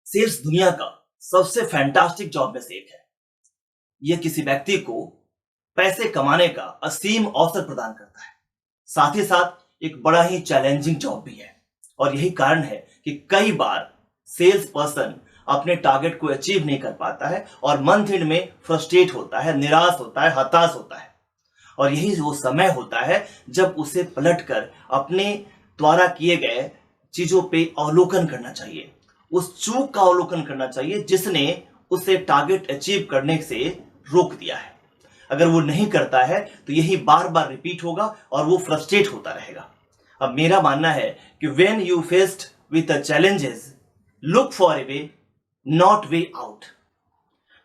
Sales दुनिया का सबसे फैंटास्टिक जॉब में से एक है। यह किसी व्यक्ति को पैसे कमाने का असीम अवसर प्रदान करता है। साथ ही साथ एक बड़ा ही चैलेंजिंग जॉब भी है और यही कारण है कि कई बार सेल्स पर्सन अपने टारगेट को अचीव नहीं कर पाता है और मंथ एंड में फ्रस्ट्रेट होता है, निराश होता है, हताश होता है। और यही वो समय होता है जब उसे पलटकर अपने द्वारा किए गए चीजों पे अवलोकन करना चाहिए, उस चूक का अवलोकन करना चाहिए जिसने उसे टारगेट अचीव करने से रोक दिया है। अगर वो नहीं करता है तो यही बार बार रिपीट होगा और वो फ्रस्ट्रेट होता रहेगा। अब मेरा मानना है कि when you faced with the challenges, look for a way, not way out.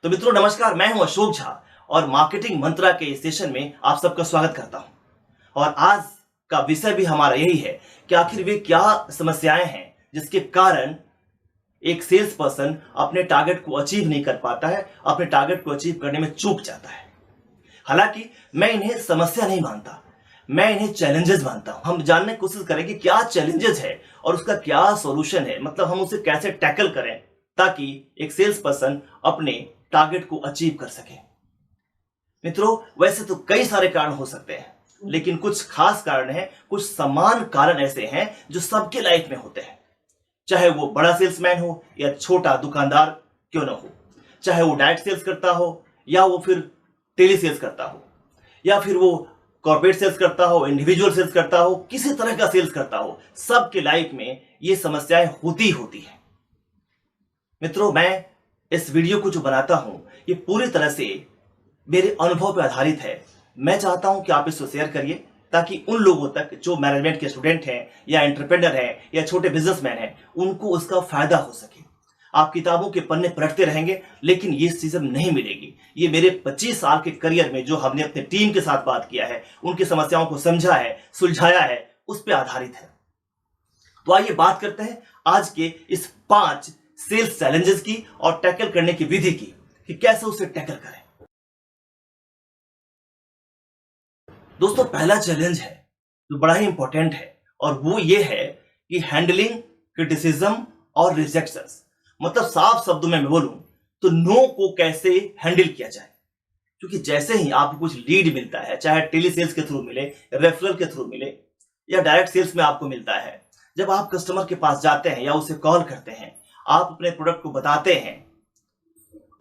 तो मित्रों नमस्कार, मैं हूं अशोक झा और मार्केटिंग मंत्रा के इस सेशन में आप सबका स्वागत करता हूं। और आज का विषय भी हमारा यही है कि आखिर वे क्या समस्याएं हैं जिसके कारण एक सेल्स पर्सन अपने टारगेट को अचीव नहीं कर पाता है, अपने टारगेट को अचीव करने में चूक जाता है। हालांकि मैं इन्हें समस्या नहीं मानता, मैं इन्हें चैलेंजेस मानता हूं। हम जानने की कोशिश करें कि क्या चैलेंजेस है और उसका क्या सॉल्यूशन है, मतलब हम उसे कैसे टैकल करें ताकि एक सेल्स पर्सन अपने टारगेट को अचीव कर सके। मित्रों वैसे तो कई सारे कारण हो सकते हैं, लेकिन कुछ खास कारण हैं, कुछ समान कारण ऐसे हैं जो सबके लाइफ में होते हैं। चाहे वो बड़ा सेल्समैन हो या छोटा दुकानदार क्यों ना हो, चाहे वो डायरेक्ट सेल्स करता हो या वो फिर टेली सेल्स करता हो या फिर वो कॉर्पोरेट सेल्स करता हो, इंडिविजुअल सेल्स करता हो, किसी तरह का सेल्स करता हो, सबके लाइफ में ये समस्याएं होती है। मित्रों मैं इस वीडियो को जो बनाता हूं ये पूरी तरह से मेरे अनुभव पर आधारित है। मैं चाहता हूं कि आप इसको शेयर करिए ताकि उन लोगों तक जो मैनेजमेंट के स्टूडेंट हैं या एंटरप्रेन्योर हैं या छोटे बिजनेसमैन हैं उनको उसका फायदा हो सके। आप किताबों के पन्ने पलटते रहेंगे लेकिन ये चीज़ नहीं मिलेगी। ये मेरे 25 साल के करियर में जो हमने अपने टीम के साथ बात किया है, उनकी समस्याओं को समझा है, सुलझाया है, उस पर आधारित है। तो आइए बात करते हैं आज के इस 5 सेल्स चैलेंजेस की और टैकल करने की विधि की कि कैसे उसे टैकल करें। दोस्तों पहला चैलेंज है जो बड़ा ही इंपॉर्टेंट है और वो ये है कि हैंडलिंग क्रिटिसिज्म और रिजेक्शंस। मतलब साफ शब्दों में मैं बोलूं तो नो को कैसे हैंडल किया जाए। क्योंकि जैसे ही आपको कुछ लीड मिलता है, चाहे टेली सेल्स के थ्रू मिले, रेफरल के थ्रू मिले या डायरेक्ट सेल्स में आपको मिलता है, जब आप कस्टमर के पास जाते हैं या उसे कॉल करते हैं, आप अपने प्रोडक्ट को बताते हैं,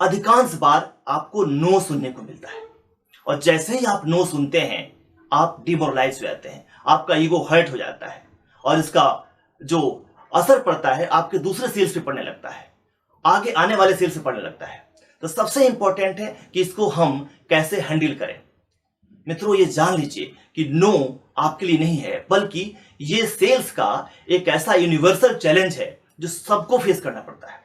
अधिकांश बार आपको नो सुनने को मिलता है। और जैसे ही आप नो सुनते हैं आप डिमोरलाइज हो जाते हैं, आपका ईगो हर्ट हो जाता है और इसका जो असर पड़ता है आपके दूसरे सेल्स पे पड़ने लगता है, आगे आने वाले सेल्स पे पड़ने लगता है। तो सबसे इंपॉर्टेंट है कि इसको हम कैसे हैंडल करें। मित्रों ये जान लीजिए कि नो आपके लिए नहीं है, बल्कि ये सेल्स का एक ऐसा यूनिवर्सल चैलेंज है जो सबको फेस करना पड़ता है,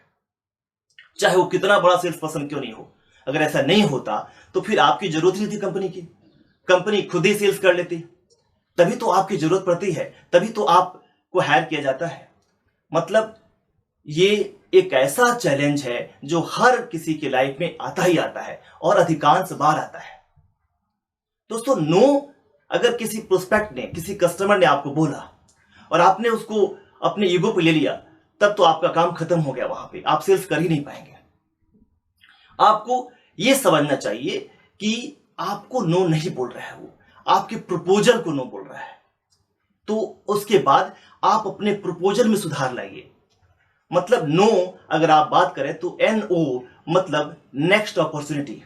चाहे वो कितना बड़ा सेल्स पर्सन क्यों नहीं हो। अगर ऐसा नहीं होता तो फिर आपकी जरूरत नहीं थी कंपनी की, कंपनी खुद ही सेल्स कर लेती। तभी तो आपकी जरूरत पड़ती है, तभी तो आपको हायर किया जाता है। मतलब ये एक ऐसा चैलेंज है जो हर किसी के लाइफ में आता ही आता है और अधिकांश बार आता है। दोस्तों नो अगर किसी प्रोस्पेक्ट ने, किसी कस्टमर ने आपको बोला और आपने उसको अपने ईगो पे ले लिया, तब तो आपका काम खत्म हो गया, वहां पे आप सेल्स कर ही नहीं पाएंगे। आपको यह समझना चाहिए कि आपको नो नहीं बोल रहा है, वो आपके प्रपोजल को नो बोल रहा है। तो उसके बाद आप अपने प्रपोजल में सुधार लाइए। मतलब नो अगर आप बात करें तो NO मतलब नेक्स्ट अपॉर्चुनिटी।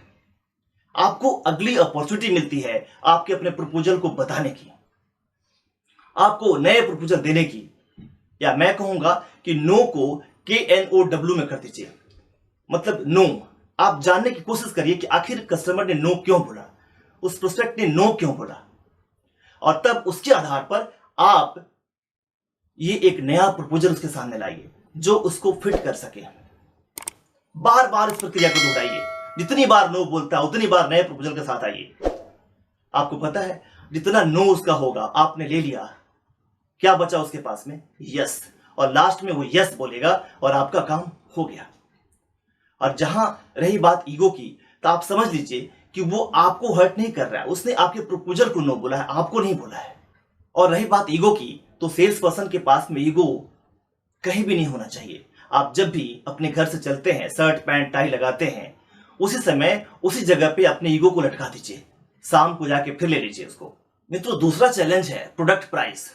आपको अगली अपॉर्चुनिटी मिलती है आपके अपने प्रपोजल को बताने की, आपको नए प्रपोजल देने की, या मैं कहूंगा कि नो को KNOW में कर दीजिए। मतलब नो आप जानने की कोशिश करिए कि आखिर कस्टमर ने नो क्यों बोला, उस प्रोस्पेक्ट ने नो क्यों बोला, और तब उसके आधार पर आप ये एक नया प्रपोजल उसके सामने लाइए जो उसको फिट कर सके। बार बार इस प्रक्रिया को दोहराइए। जितनी बार नो बोलता है उतनी बार नए प्रपोजल के साथ आइए। आपको पता है जितना नो उसका होगा, आपने ले लिया, क्या बचा उसके पास में? यस। और लास्ट में वो यस बोलेगा और आपका काम हो गया। और जहां रही बात ईगो की, तो आप समझ लीजिए कि वो आपको हर्ट नहीं कर रहा है, उसने आपके प्रपोजल को नो बोला है, आपको नहीं बोला है। और रही बात ईगो की, तो सेल्स पर्सन के पास में ईगो कहीं भी नहीं होना चाहिए। आप जब भी अपने घर से चलते हैं, शर्ट पैंट टाई लगाते हैं, उसी समय उसी जगह पे अपने ईगो को लटका दीजिए, शाम को जाके फिर ले लीजिए उसको। मित्रों, दूसरा चैलेंज है प्रोडक्ट प्राइस।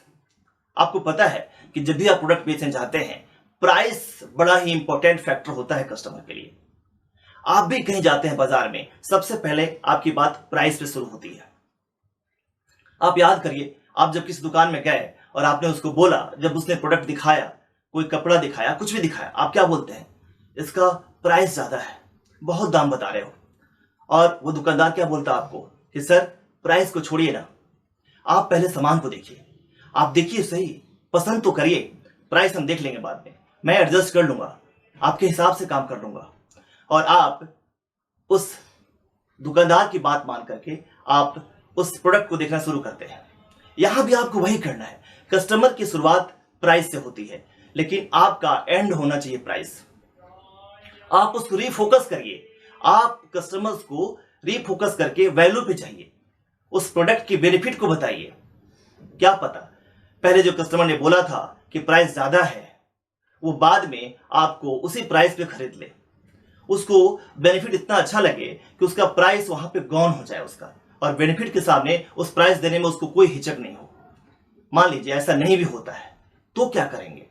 आपको पता है कि जब भी आप प्रोडक्ट बेचना चाहते हैं, प्राइस बड़ा ही इंपॉर्टेंट फैक्टर होता है कस्टमर के लिए। आप भी कहीं जाते हैं बाजार में, सबसे पहले आपकी बात प्राइस पे शुरू होती है। आप याद करिए, आप जब किसी दुकान में गए और आपने उसको बोला, जब उसने प्रोडक्ट दिखाया, कोई कपड़ा दिखाया, कुछ भी दिखाया, आप क्या बोलते हैं? इसका प्राइस ज्यादा है, बहुत दाम बता रहे हो। और वो दुकानदार क्या बोलता है आपको कि सर प्राइस को छोड़िए ना, आप पहले सामान को देखिए, आप देखिए सही, पसंद तो करिए, प्राइस हम देख लेंगे बाद में, मैं एडजस्ट कर लूंगा, आपके हिसाब से काम कर लूंगा। और आप उस दुकानदार की बात मान करके आप उस प्रोडक्ट को देखना शुरू करते हैं। यहां भी आपको वही करना है। कस्टमर की शुरुआत प्राइस से होती है, लेकिन आपका एंड होना चाहिए प्राइस। आप उसको रीफोकस करिए, आप कस्टमर्स को रीफोकस करके वैल्यू पे जाइए, उस प्रोडक्ट की बेनिफिट को बताइए। क्या पता पहले जो कस्टमर ने बोला था कि प्राइस ज्यादा है, वो बाद में आपको उसी प्राइस पे खरीद ले, उसको बेनिफिट इतना अच्छा लगे कि उसका प्राइस वहां पे गॉन हो जाए उसका, और बेनिफिट के सामने उस प्राइस देने में उसको कोई हिचक नहीं हो। मान लीजिए ऐसा नहीं भी होता है, तो क्या करेंगे?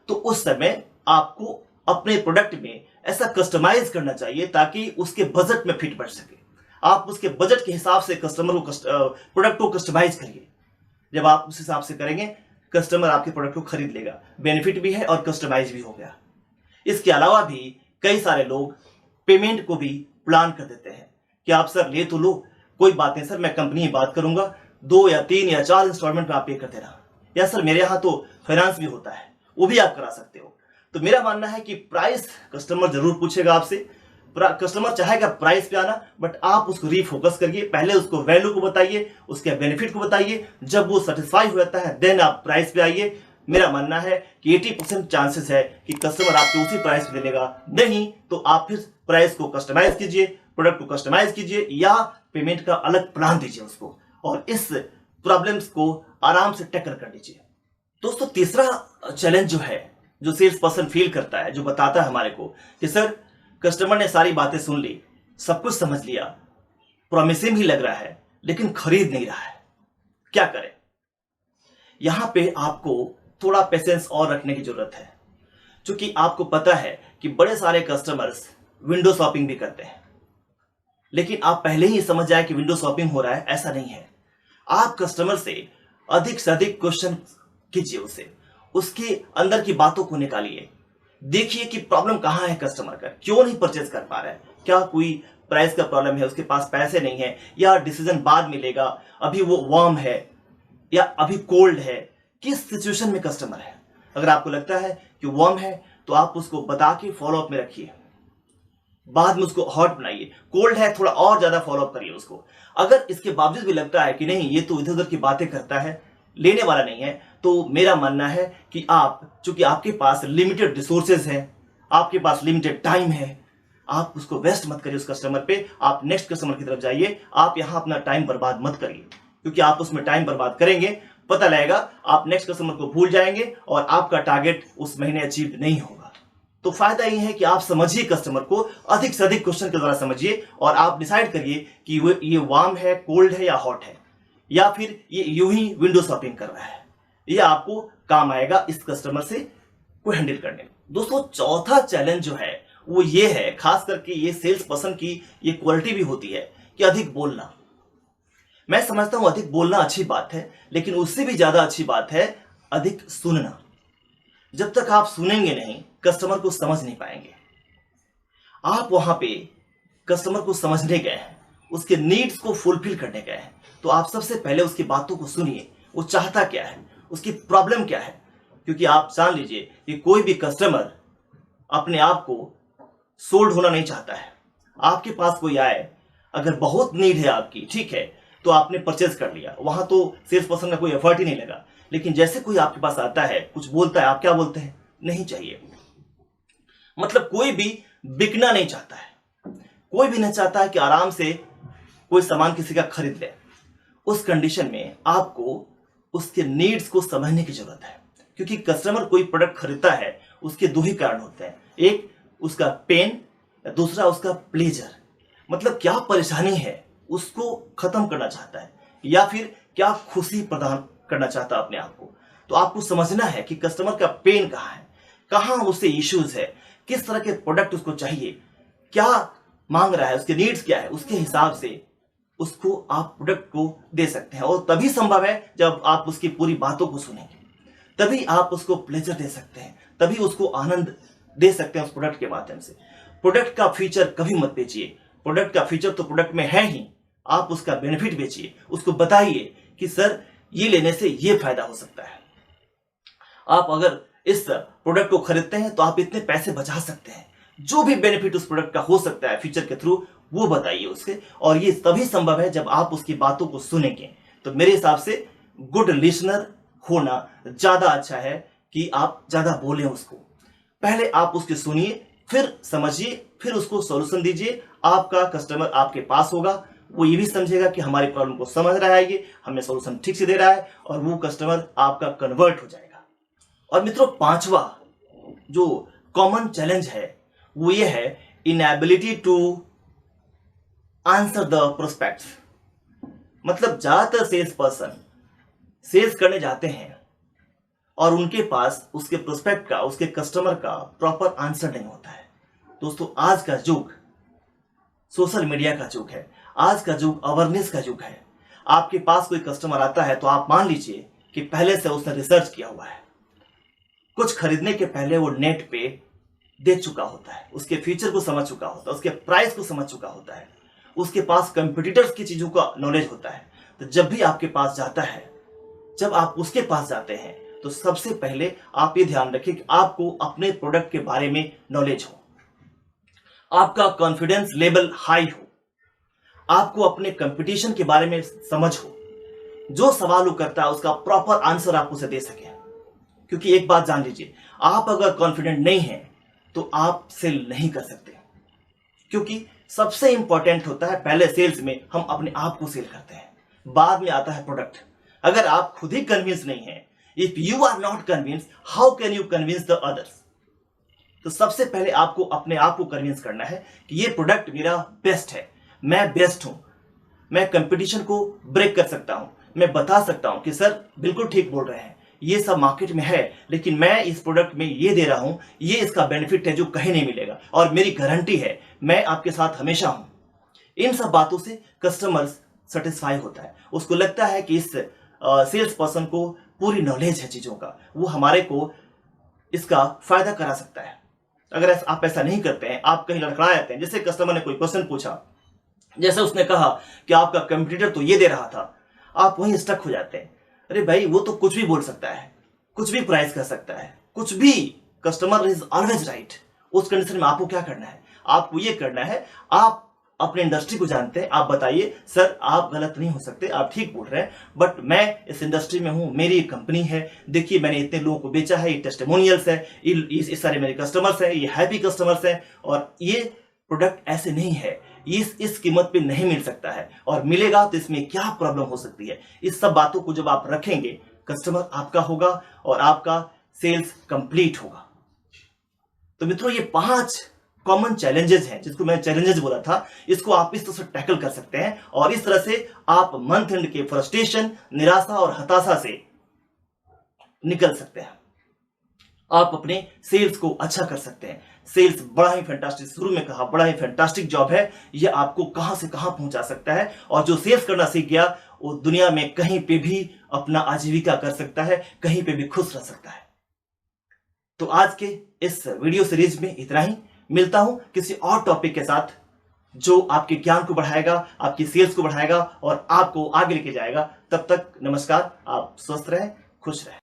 तो उस समय आपको अपने प्रोडक्ट में ऐसा कस्टमाइज करना चाहिए ताकि उसके बजट में फिट बैठ सके। आप उसके बजट के हिसाब से कस्टमर को प्रोडक्ट को कस्टमाइज करिए। जब आप उस हिसाब से करेंगे, कस्टमर आपके प्रोडक्ट को खरीद लेगा, बेनिफिट भी है और कस्टमाइज भी हो गया। इसके अलावा भी कई सारे लोग पेमेंट को भी प्लान कर देते हैं कि आप सर ले तो लो, कोई बात नहीं सर, मैं कंपनी में बात करूंगा, 2 या 3 या 4 इंस्टॉलमेंट में आप पे कर देना, या सर मेरे यहाँ तो फाइनेंस भी होता है, वो भी आप करा सकते हो। तो मेरा मानना है कि प्राइस कस्टमर जरूर पूछेगा आपसे, कस्टमर चाहेगा प्राइस पे आना, बट आप उसको रीफोकस करिए, पहले उसको वैल्यू को बताइए, उसके बेनिफिट को बताइए। जब वो सेटिस्फाई हो जाता है देन आप प्राइस पे आइए। मेरा मानना है कि 80% चांसेस है कि कस्टमर आपको उसी प्राइस पे लेगा, नहीं तो आप फिर प्राइस को कस्टमाइज कीजिए, प्रोडक्ट को कस्टमाइज कीजिए, या पेमेंट का अलग प्लान दीजिए उसको, और इस प्रॉब्लम्स को आराम से टैकल कर लीजिए। दोस्तों, तीसरा चैलेंज जो है, जो सेल्स पर्सन फील करता है, जो बताता है हमारे को कि सर कस्टमर ने सारी बातें सुन ली, सब कुछ समझ लिया, प्रॉमिसिंग ही लग रहा है, लेकिन खरीद नहीं रहा है, क्या करें? यहां पे आपको थोड़ा पेशेंस और रखने की जरूरत है, क्योंकि आपको पता है कि बड़े सारे कस्टमर्स विंडो शॉपिंग भी करते हैं, लेकिन आप पहले ही समझ जाए कि विंडो शॉपिंग हो रहा है, ऐसा नहीं है। आप कस्टमर से अधिक क्वेश्चन कीजिए, उसके अंदर की बातों को निकालिए, देखिए कि प्रॉब्लम कहां है कस्टमर का, क्यों नहीं परचेज कर पा रहा है, क्या कोई प्राइस का प्रॉब्लम है, उसके पास पैसे नहीं है, या डिसीजन बाद मिलेगा, अभी वो वार्म है या अभी कोल्ड है, किस सिचुएशन में कस्टमर है। अगर आपको लगता है कि वार्म है तो आप उसको बता के फॉलोअप में रखिए, बाद में उसको हॉट बनाइए, कोल्ड है थोड़ा और ज्यादा फॉलोअप करिए उसको। अगर इसके बावजूद भी लगता है कि नहीं ये तो इधर उधर की बातें करता है, लेने वाला नहीं है, तो मेरा मानना है कि आप, चूंकि आपके पास लिमिटेड रिसोर्सेज हैं, आपके पास लिमिटेड टाइम है, आप उसको वेस्ट मत करिए उस कस्टमर पे, आप नेक्स्ट कस्टमर की तरफ जाइए। आप यहां अपना टाइम बर्बाद मत करिए, क्योंकि आप उसमें टाइम बर्बाद करेंगे, पता लगेगा आप नेक्स्ट कस्टमर को भूल जाएंगे और आपका टारगेट उस महीने अचीव नहीं होगा। तो फायदा यह है कि आप समझिए कस्टमर को, अधिक से अधिक क्वेश्चन के द्वारा समझिए, और आप डिसाइड करिए कि ये वार्म है, कोल्ड है या हॉट है, या फिर ये यूं ही विंडो शॉपिंग कर रहा है। ये आपको काम आएगा इस कस्टमर से को हैंडल करने में। दोस्तों, चौथा चैलेंज जो है वो ये है, खास करके ये सेल्स पर्सन की ये क्वालिटी भी होती है कि अधिक बोलना। मैं समझता हूं अधिक बोलना अच्छी बात है, लेकिन उससे भी ज्यादा अच्छी बात है अधिक सुनना। जब तक आप सुनेंगे नहीं, कस्टमर को समझ नहीं पाएंगे। आप वहां पे कस्टमर को समझने गए हैं, उसके नीड्स को फुलफिल करने गए हैं, तो आप सबसे पहले उसकी बातों को सुनिए, वो चाहता क्या है, उसकी प्रॉब्लम क्या है। क्योंकि आप जान लीजिए कि कोई भी कस्टमर अपने आप को सोल्ड होना नहीं चाहता है। आपके पास कोई आए, अगर बहुत नीड है आपकी, ठीक है, तो आपने परचेज कर लिया, वहां तो सेल्स पर्सन का कोई एफर्ट ही नहीं लगा। लेकिन जैसे कोई आपके पास आता है, कुछ बोलता है, आप क्या बोलते हैं? नहीं चाहिए। मतलब कोई भी बिकना नहीं चाहता है, कोई भी नहीं चाहता है कि आराम से कोई सामान किसी का खरीद ले। उस कंडीशन में आपको उसके नीड्स को समझने की जरूरत है, क्योंकि कस्टमर कोई प्रोडक्ट खरीदता है, उसके दो ही कारण होते हैं, एक उसका पेन, दूसरा उसका प्लेजर। मतलब क्या परेशानी है उसको खत्म करना चाहता है या फिर क्या खुशी प्रदान करना चाहता है अपने आप को। तो आपको समझना है कि कस्टमर का पेन कहाँ है, कहाँ उसे इश्यूज है, किस तरह के प्रोडक्ट उसको चाहिए, क्या मांग रहा है, उसके नीड्स क्या है, उसके हिसाब से उसको आप प्रोडक्ट को दे सकते हैं। और तभी संभव है जब आप उसकी पूरी बातों को सुनेंगे, तभी आप उसको प्लेजर दे सकते हैं, तभी उसको आनंद दे सकते हैं उस प्रोडक्ट के माध्यम से। प्रोडक्ट का फीचर कभी मत बेचिए, प्रोडक्ट का फीचर तो प्रोडक्ट में है ही, आप उसका बेनिफिट बेचिए, उसको बताइए कि सर ये लेने से ये फायदा हो सकता है। आप अगर इस प्रोडक्ट को खरीदते हैं तो आप इतने पैसे बचा सकते हैं। जो भी बेनिफिट उस प्रोडक्ट का हो सकता है फीचर के थ्रू, वो बताइए उसके। और ये तभी संभव है जब आप उसकी बातों को सुनेंगे। तो मेरे हिसाब से गुड लिसनर होना ज्यादा अच्छा है कि आप ज्यादा बोलें उसको। पहले आप उसके सुनिए, फिर समझिए, फिर उसको सॉल्यूशन दीजिए। आपका कस्टमर आपके पास होगा, वो ये भी समझेगा कि हमारी प्रॉब्लम को समझ रहा है, ये हमें सॉल्यूशन ठीक से दे रहा है, और वो कस्टमर आपका कन्वर्ट हो जाएगा। और मित्रों, पांचवा जो कॉमन चैलेंज है वो ये है inability to answer the prospects. मतलब ज्यादातर सेल्स पर्सन सेल्स करने जाते हैं और उनके पास उसके प्रोस्पेक्ट का, उसके कस्टमर का प्रॉपर आंसर नहीं होता है। दोस्तों, आज का युग सोशल मीडिया का युग है, आज का युग अवेयरनेस का युग है। आपके पास कोई कस्टमर आता है तो आप मान लीजिए कि पहले से उसने रिसर्च किया हुआ है, कुछ खरीदने के पहले वो नेट पे देख चुका होता है, उसके फीचर को समझ चुका होता है, उसके प्राइस को समझ चुका होता है, उसके पास कंपटीटर्स की चीजों का नॉलेज होता है। तो जब भी आपके पास जाता है, जब आप उसके पास जाते हैं, तो सबसे पहले आप ये ध्यान रखें कि आपको अपने प्रोडक्ट के बारे में नॉलेज हो, आपका कॉन्फिडेंस लेवल हाई हो, आपको अपने कंपटीशन के बारे में समझ हो, जो सवाल वो करता है उसका प्रॉपर आंसर आप उसे दे सकें। क्योंकि एक बात जान लीजिए, आप अगर कॉन्फिडेंट नहीं हैं तो आप सेल नहीं कर सकते। क्योंकि सबसे इंपॉर्टेंट होता है, पहले सेल्स में हम अपने आप को सेल करते हैं, बाद में आता है प्रोडक्ट। अगर आप खुद ही कन्विंस नहीं है, if you are not convince, how can you convince the others. तो सबसे पहले आपको अपने आप को कन्विंस करना है कि ये प्रोडक्ट मेरा बेस्ट है, मैं बेस्ट हूं, मैं कंपटीशन को ब्रेक कर सकता हूं, मैं बता सकता हूं कि सर बिल्कुल ठीक बोल रहे हैं, ये सब मार्केट में है, लेकिन मैं इस प्रोडक्ट में ये दे रहा हूं, ये इसका बेनिफिट है जो कहीं नहीं मिलेगा, और मेरी गारंटी है, मैं आपके साथ हमेशा हूं। इन सब बातों से कस्टमर सेटिस्फाई होता है, उसको लगता है कि इस सेल्स पर्सन को पूरी नॉलेज है चीजों का, वो हमारे को इसका फायदा करा सकता है। अगर आप ऐसा नहीं करते हैं, आप कहीं लड़खड़ा जाते हैं, जैसे कस्टमर ने कोई क्वेश्चन पूछा, जैसे उसने कहा कि आपका कंपटीटर तो ये दे रहा था, आप वहीं स्टक हो जाते हैं। अरे भाई, वो तो कुछ भी बोल सकता है, कुछ भी प्राइस कर सकता है, कुछ भी, कस्टमर इज ऑलवेज राइट। उस कंडीशन में आपको क्या करना है? आपको ये करना है, आप अपने इंडस्ट्री को जानते हैं, आप बताइए सर आप गलत नहीं हो सकते, आप ठीक बोल रहे हैं, बट मैं इस इंडस्ट्री में हूं, मेरी कंपनी है, देखिए मैंने इतने लोगों को बेचा है, ये टेस्टिमोनियल्स है, इस सारे मेरे कस्टमर्स हैं, ये हैप्पी कस्टमर्स हैं, और ये प्रोडक्ट ऐसे नहीं है, इस कीमत पे नहीं मिल सकता है, और मिलेगा तो इसमें क्या प्रॉब्लम हो सकती है। इस सब बातों को जब आप रखेंगे, कस्टमर आपका होगा और आपका सेल्स कंप्लीट होगा। तो मित्रों, ये 5 कॉमन चैलेंजेस हैं, जिसको मैं चैलेंजेस बोला था, इसको आप इस तरह से टैकल कर सकते हैं, और इस तरह से आप मंथ एंड के फ्रस्ट्रेशन, निराशा और हताशा से निकल सकते हैं। आप अपने सेल्स को अच्छा कर सकते हैं। सेल्स बड़ा ही फैंटास्टिक, शुरू में कहा, बड़ा ही फैंटास्टिक जॉब है, यह आपको कहां से कहां पहुंचा सकता है, और जो सेल्स करना सीख गया वो दुनिया में कहीं पे भी अपना आजीविका कर सकता है, कहीं पे भी खुश रह सकता है। तो आज के इस वीडियो सीरीज में इतना ही। मिलता हूं किसी और टॉपिक के साथ जो आपके ज्ञान को बढ़ाएगा, आपकी सेल्स को बढ़ाएगा और आपको आगे लेके जाएगा। तब तक नमस्कार, आप स्वस्थ रहें, खुश रहें।